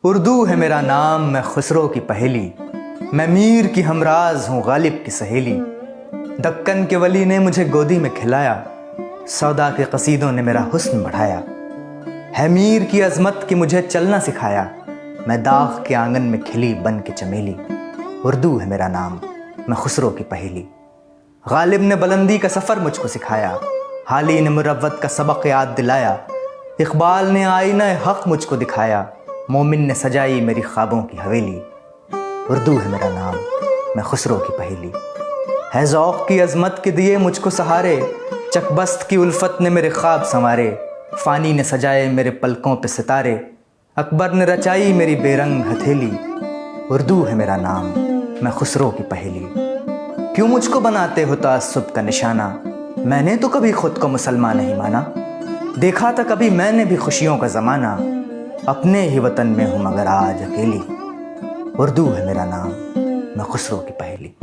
اردو ہے میرا نام، میں خسرو کی پہیلی، میں میر کی ہمراز ہوں غالب کی سہیلی۔ دکن کے ولی نے مجھے گودی میں کھلایا، سودا کے قصیدوں نے میرا حسن بڑھایا۔ ہے میر کی عظمت کی مجھے چلنا سکھایا، میں داغ کے آنگن میں کھلی بن کے چمیلی۔ اردو ہے میرا نام، میں خسرو کی پہیلی۔ غالب نے بلندی کا سفر مجھ کو سکھایا، حالی نے مروت کا سبق یاد دلایا۔ اقبال نے آئینہ حق مجھ کو دکھایا، مومن نے سجائی میری خوابوں کی حویلی۔ اردو ہے میرا نام، میں خسرو کی پہیلی۔ ہے ذوق کی عظمت کے دیے مجھ کو سہارے، چک بست کی الفت نے میرے خواب سنوارے۔ فانی نے سجائے میرے پلکوں پہ ستارے، اکبر نے رچائی میری بے رنگ ہتھیلی۔ اردو ہے میرا نام، میں خسرو کی پہیلی۔ کیوں مجھ کو بناتے ہو تعصب کا نشانہ، میں نے تو کبھی خود کو مسلمان نہیں مانا۔ دیکھا تھا کبھی میں نے بھی خوشیوں کا زمانہ، اپنے ہی وطن میں ہوں مگر آج اکیلی۔ اردو ہے میرا نام، میں خسرو کی پہیلی۔